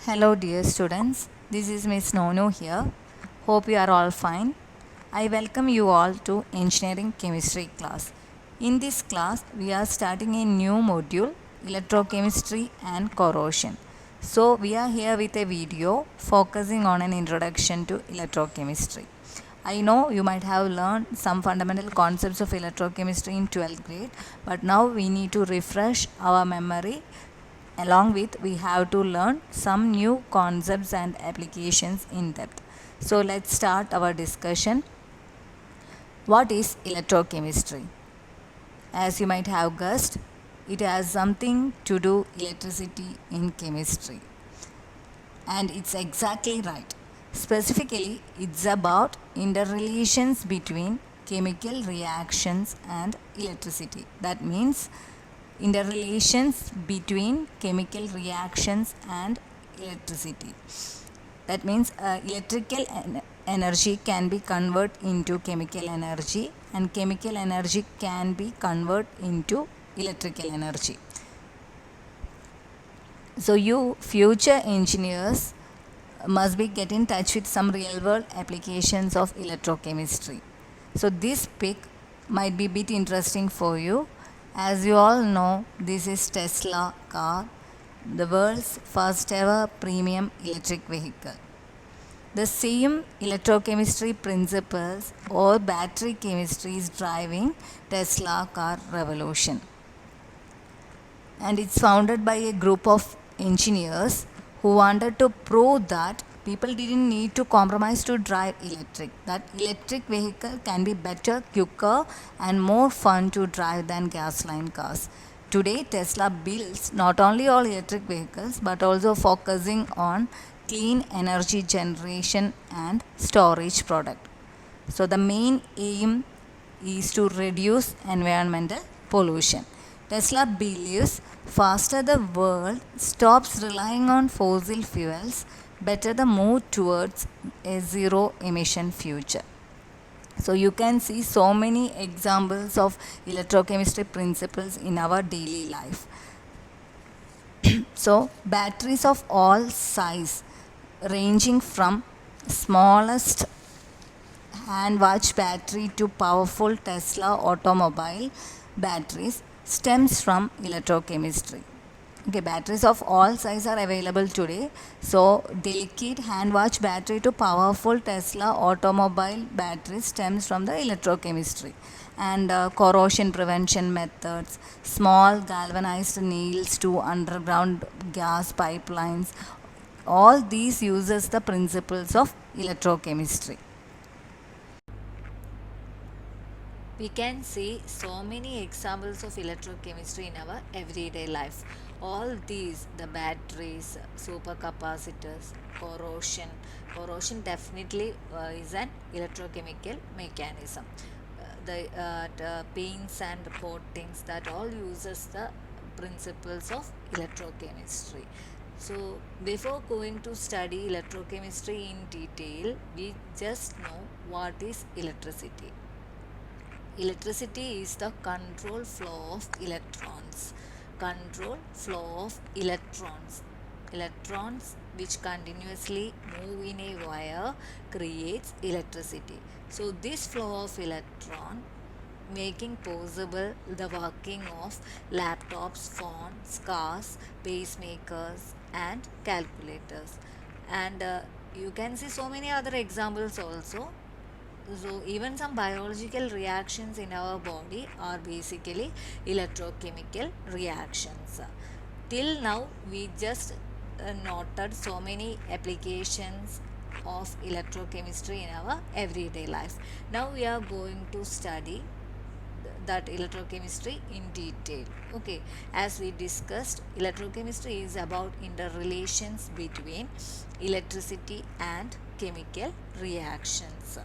Hello, dear students. This is Miss Nono here. Hope you are all fine. I welcome you all to Engineering Chemistry class. In this class, we are starting a new module, Electrochemistry and Corrosion. So, we are here with a video focusing on an introduction to electrochemistry. I know you might have learned some fundamental concepts of electrochemistry in 12th grade, but now we need to refresh our memory. Along with, we have to learn some new concepts and applications in depth. So let's start our discussion. What is electrochemistry? As you might have guessed, it has something to do electricity in chemistry. And it's exactly right. Specifically, it's about interrelations between chemical reactions and electricity. That means interrelations between chemical reactions and electricity. That means electrical energy can be converted into chemical energy, and chemical energy can be converted into electrical energy. So you future engineers must be get in touch with some real world applications of electrochemistry. So this pic might be a bit interesting for you. As you all know, this is Tesla car, the world's first ever premium electric vehicle. The same electrochemistry principles or battery chemistry is driving Tesla car revolution. And it's founded by a group of engineers who wanted to prove that people didn't need to compromise to drive electric, that electric vehicle can be better, quicker and more fun to drive than gasoline cars. Today Tesla builds not only all electric vehicles but also focusing on clean energy generation and storage product. So the main aim is to reduce environmental pollution. Tesla believes faster the world stops relying on fossil fuels, better the move towards a zero emission future. So you can see so many examples of electrochemistry principles in our daily life. So batteries of all size ranging from smallest hand watch battery to powerful Tesla automobile batteries stems from electrochemistry. Okay, batteries of all sizes are available today. So, delicate hand watch battery to powerful Tesla automobile battery stems from the electrochemistry. And corrosion prevention methods, small galvanized nails to underground gas pipelines, all these uses the principles of electrochemistry. We can see so many examples of electrochemistry in our everyday life. All these, the batteries, supercapacitors, corrosion. Corrosion definitely is an electrochemical mechanism. The paints and coatings, that all uses the principles of electrochemistry. So before going to study electrochemistry in detail, we just know what is electricity. Electricity is the control flow of electrons. Control flow of electrons. Electrons which continuously move in a wire creates electricity. So this flow of electron making possible the working of laptops, phones, cars, pacemakers and calculators. And you can see so many other examples also. So even some biological reactions in our body are basically electrochemical reactions. Till now we just noted so many applications of electrochemistry in our everyday life. Now we are going to study that electrochemistry in detail. Okay, as we discussed, electrochemistry is about interrelations between electricity and chemical reactions.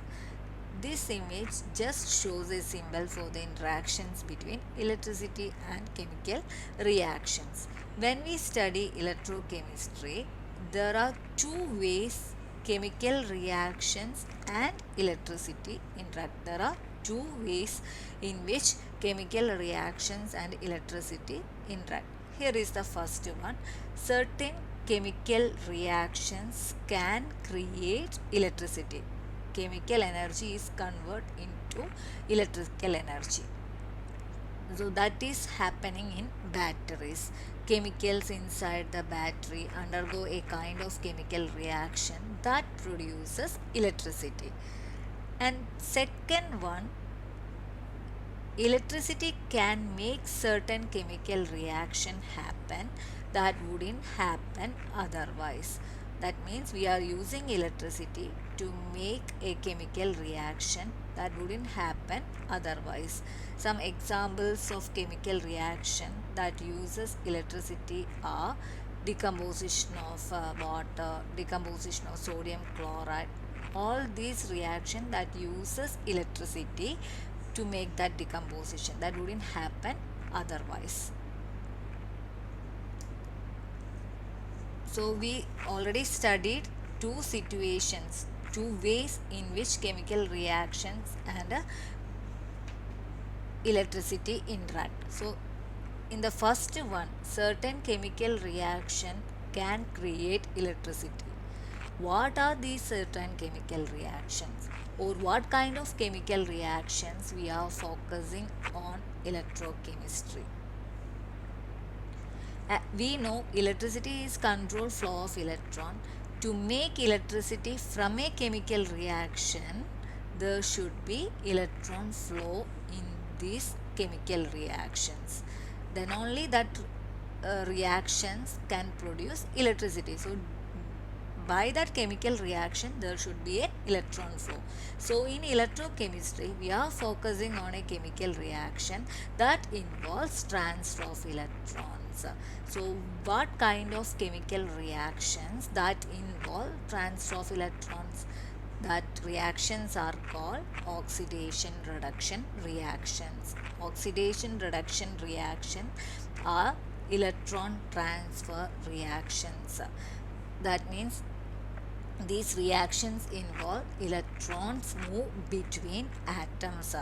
This image just shows a symbol for the interactions between electricity and chemical reactions. When we study electrochemistry, there are two ways chemical reactions and electricity interact. There are two ways in which chemical reactions and electricity interact. Here is the first one. Certain chemical reactions can create electricity. Chemical energy is converted into electrical energy. So that is happening in batteries. Chemicals inside the battery undergo a kind of chemical reaction that produces electricity. And second one, electricity can make certain chemical reaction happen that wouldn't happen otherwise. That means we are using electricity to make a chemical reaction that wouldn't happen otherwise. Some examples of chemical reaction that uses electricity are decomposition of water, decomposition of sodium chloride. All these reaction that uses electricity to make that decomposition that wouldn't happen otherwise. So we already studied two situations, two ways in which chemical reactions and electricity interact. So in the first one, certain chemical reaction can create electricity. What are these certain chemical reactions, or what kind of chemical reactions we are focusing on electrochemistry? We know electricity is controlled flow of electron. To make electricity from a chemical reaction, there should be electron flow in these chemical reactions. Then only that reactions can produce electricity. So by that chemical reaction there should be a electron flow. So in electrochemistry we are focusing on a chemical reaction that involves transfer of electrons. So what kind of chemical reactions that involve transfer of electrons? That reactions are called oxidation reduction reactions. Oxidation reduction reaction are electron transfer reactions. That means these reactions involve electrons move between atoms.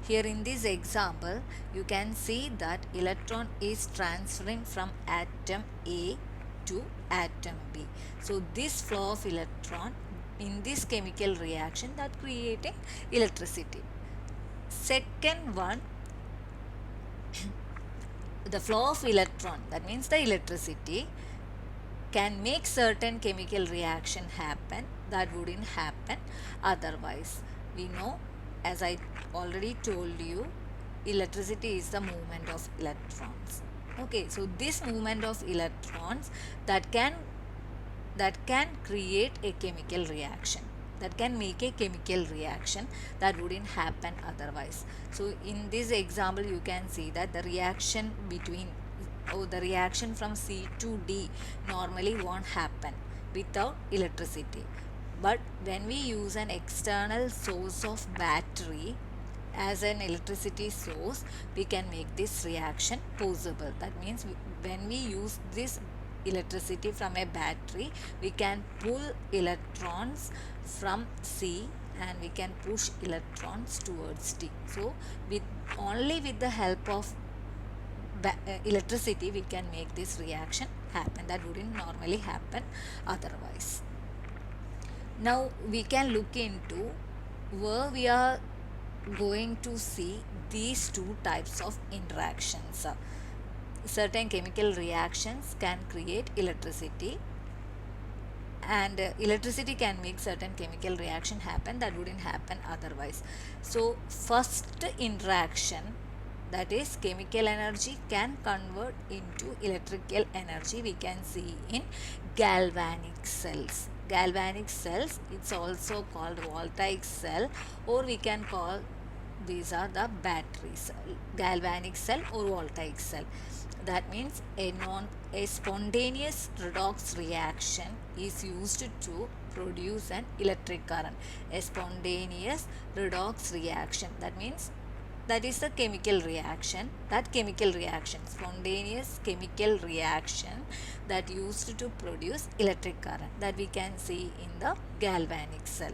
Here in this example, you can see that electron is transferring from atom A to atom B. So this flow of electron in this chemical reaction that creating electricity. Second one, the flow of electron, that means the electricity, can make certain chemical reaction happen that wouldn't happen otherwise. We know, as I already told you, electricity is the movement of electrons. Okay, so this movement of electrons that can create a chemical reaction, that can make a chemical reaction that wouldn't happen otherwise. So in this example you can see that the reaction between the reaction from C to D normally won't happen without electricity. But when we use an external source of battery as an electricity source, we can make this reaction possible. That means when we use this electricity from a battery, we can pull electrons from C and we can push electrons towards D. So with only with the help of electricity we can make this reaction happen that wouldn't normally happen otherwise. Now we can look into where we are going to see these two types of interactions. Certain chemical reactions can create electricity, and electricity can make certain chemical reaction happen that wouldn't happen otherwise. So first interaction, that is chemical energy, can convert into electrical energy, we can see in galvanic cells. Galvanic cells, it's also called voltaic cell, or we can call these are the batteries, galvanic cell or voltaic cell. That means a spontaneous redox reaction is used to produce an electric current. A spontaneous redox reaction, that means that is the chemical reaction, that chemical reaction, spontaneous chemical reaction that used to produce electric current, that we can see in the galvanic cell.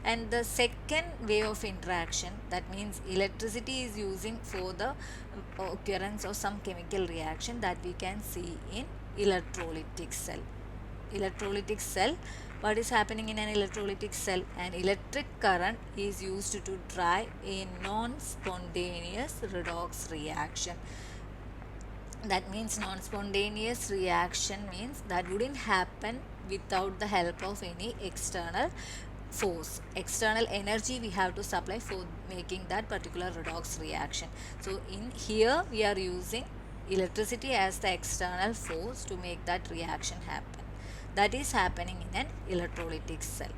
And the second way of interaction, that means electricity is using for the occurrence of some chemical reaction, that we can see in electrolytic cell. electrolytic cell. What is happening in an electrolytic cell? An electric current is used to drive a non-spontaneous redox reaction. That means non-spontaneous reaction means that wouldn't happen without the help of any external force, external energy we have to supply for making that particular redox reaction. So in here we are using electricity as the external force to make that reaction happen. That is happening in an electrolytic cell.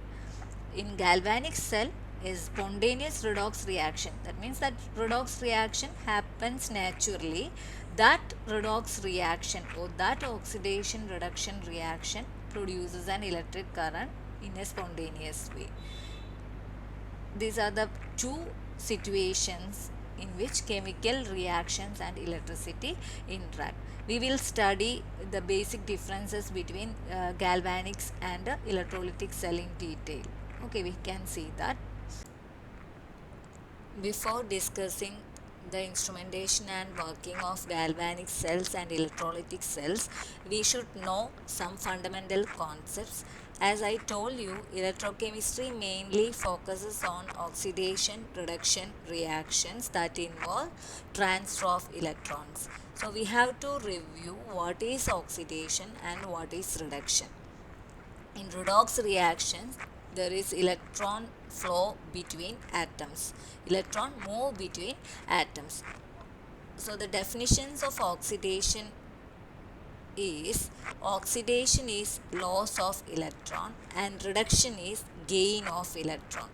In galvanic cell is spontaneous redox reaction. That means that redox reaction happens naturally. That redox reaction or that oxidation reduction reaction produces an electric current in a spontaneous way. These are the two situations in which chemical reactions and electricity interact. We will study the basic differences between galvanics and electrolytic cell in detail. Okay, we can see that. Before discussing the instrumentation and working of galvanic cells and electrolytic cells, we should know some fundamental concepts. As I told you, electrochemistry mainly focuses on oxidation reduction reactions that involve transfer of electrons. So we have to review what is oxidation and what is reduction. In redox reactions, there is electron flow between atoms. Electron move between atoms. So the definitions of oxidation is loss of electron and reduction is gain of electron.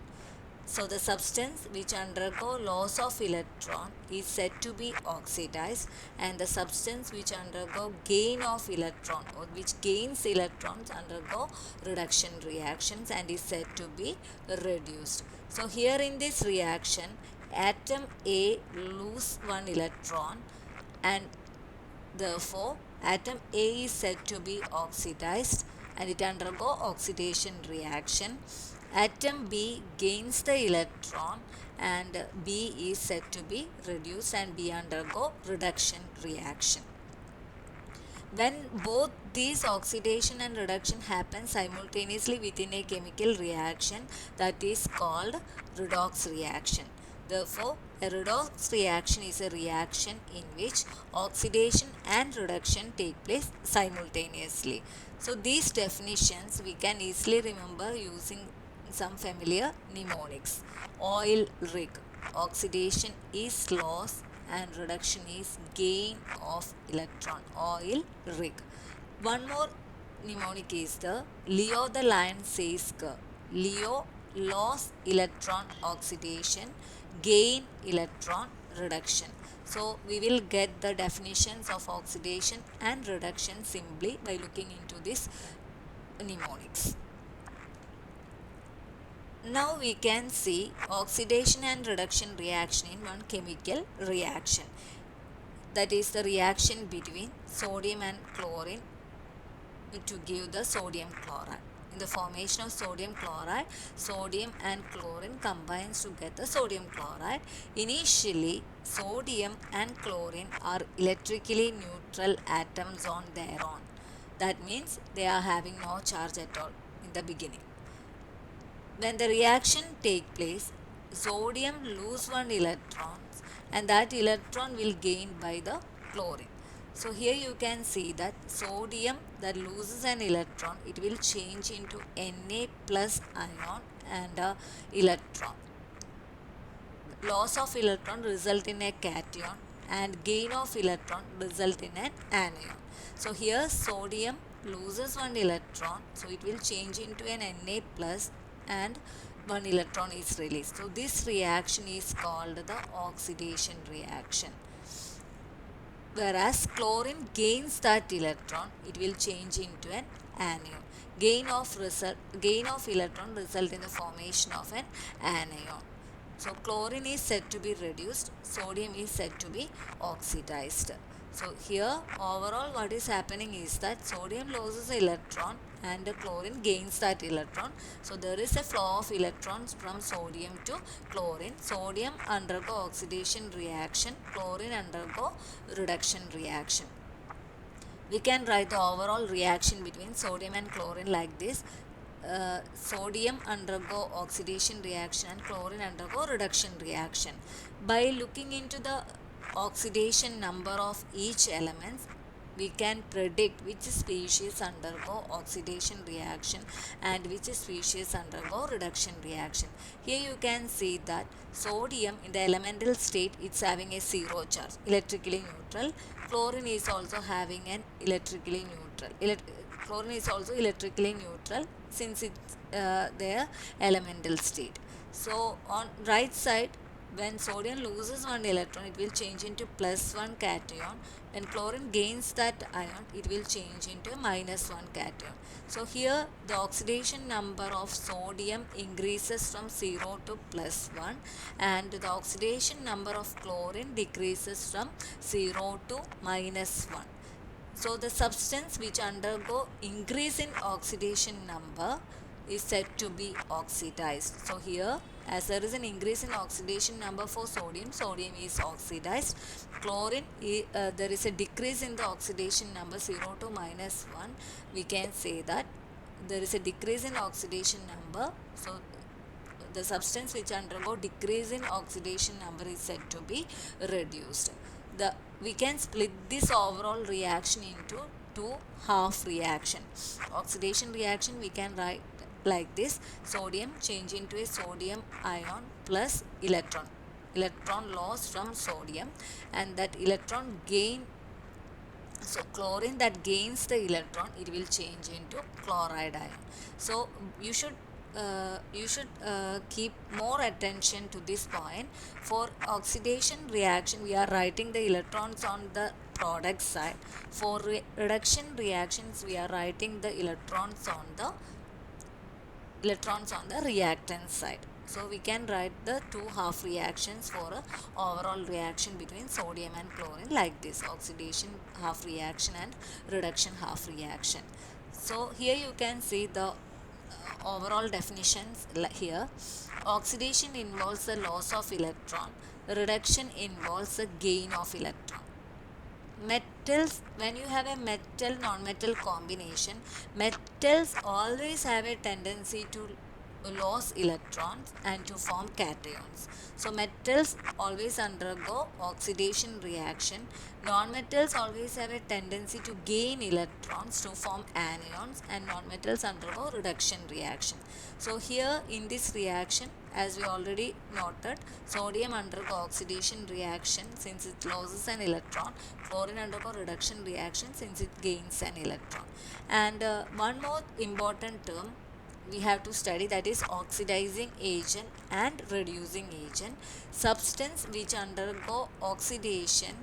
So the substance which undergo loss of electron is said to be oxidized, and the substance which undergo gain of electron or which gains electrons undergo reduction reactions and is said to be reduced. So here in this reaction, atom A lose one electron and therefore atom A is said to be oxidized and it undergo oxidation reaction. Atom B gains the electron and B is said to be reduced and B undergo reduction reaction. When both these oxidation and reduction happen simultaneously within a chemical reaction, that is called redox reaction. Therefore, a redox reaction is a reaction in which oxidation and reduction take place simultaneously. So these definitions we can easily remember using some familiar mnemonics. Oil rig. Oxidation is loss and reduction is gain of electron. Oil rig. One more mnemonic is the Leo the lion says curve. Leo loss electron oxidation, gain electron reduction. So we will get the definitions of oxidation and reduction simply by looking into this mnemonics. Now we can see oxidation and reduction reaction in one chemical reaction. That is the reaction between sodium and chlorine to give the sodium chloride. In the formation of sodium chloride, sodium and chlorine combines to get the sodium chloride. Initially, sodium and chlorine are electrically neutral atoms on their own. That means they are having no charge at all in the beginning. When the reaction take place, sodium lose one electron and that electron will gain by the chlorine. So here you can see that sodium that loses an electron, it will change into Na plus ion and a electron. Loss of electron result in a cation and gain of electron result in an anion. So here sodium loses one electron, so it will change into an Na plus and one electron is released. So this reaction is called the oxidation reaction. Whereas chlorine gains that electron, it will change into an anion. Gain of electron result in the formation of an anion. So chlorine is said to be reduced, sodium is said to be oxidized. So here overall what is happening is that sodium loses an electron and the chlorine gains that electron. So there is a flow of electrons from sodium to chlorine. Sodium undergo oxidation reaction, chlorine undergo reduction reaction. We can write the overall reaction between sodium and chlorine like this. Sodium undergo oxidation reaction and chlorine undergo reduction reaction. By looking into the oxidation number of each element, we can predict which species undergo oxidation reaction and which species undergo reduction reaction. Here you can see that sodium in the elemental state, it's having a zero charge, electrically neutral. Chlorine is also having an electrically neutral. Chlorine is also electrically neutral since it's their elemental state. So on right side, when sodium loses one electron, it will change into plus one cation. When chlorine gains that ion, it will change into minus one cation. So here the oxidation number of sodium increases from 0 to plus 1, and the oxidation number of chlorine decreases from 0 to minus 1. So the substance which undergo increase in oxidation number is said to be oxidized. So here, as there is an increase in oxidation number for sodium, sodium is oxidized. Chlorine, there is a decrease in the oxidation number 0 to minus 1. We can say that there is a decrease in oxidation number. So the substance which undergo decrease in oxidation number is said to be reduced. We can split this overall reaction into two half reaction. Oxidation reaction we can write like this: sodium change into a sodium ion plus electron loss from sodium, and that electron gain. So chlorine that gains the electron, it will change into chloride ion. So you should keep more attention to this point. For oxidation reaction, we are writing the electrons on the product side. For reduction reactions, we are writing the electrons on the reactant side. So we can write the two half reactions for a overall reaction between sodium and chlorine like this: oxidation half reaction and reduction half reaction. So here you can see the overall definitions here. Oxidation involves the loss of electron. Reduction involves the gain of electron. Metals, when you have a metal non-metal combination, metals always have a tendency to lose electrons and to form cations. So metals always undergo oxidation reaction. Non-metals always have a tendency to gain electrons to form anions, and non-metals undergo reduction reaction. So here in this reaction, as we already noted, sodium undergo oxidation reaction since it loses an electron. Chlorine undergo reduction reaction since it gains an electron. And one more important term we have to study, that is oxidizing agent and reducing agent. Substance which undergo oxidation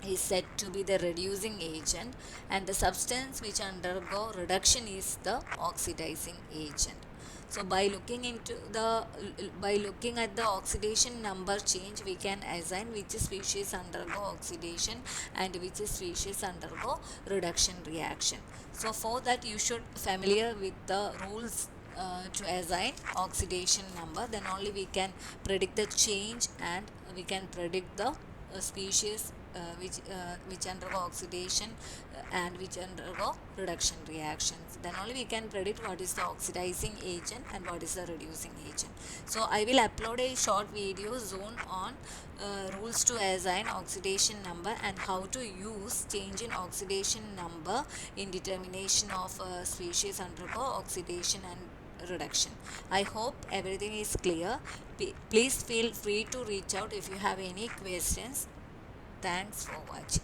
is said to be the reducing agent, and the substance which undergo reduction is the oxidizing agent. So by looking at the oxidation number change, we can assign which species undergo oxidation and which species undergo reduction reaction. So for that you should familiar with the rules to assign oxidation number. Then only we can predict the change, and we can predict the species which undergo oxidation and which undergo reduction reactions. Then only we can predict what is the oxidizing agent and what is the reducing agent. So I will upload a short video soon on rules to assign oxidation number and how to use change in oxidation number in determination of species undergo oxidation and reduction. I hope everything is clear. Please feel free to reach out if you have any questions. Thanks for watching.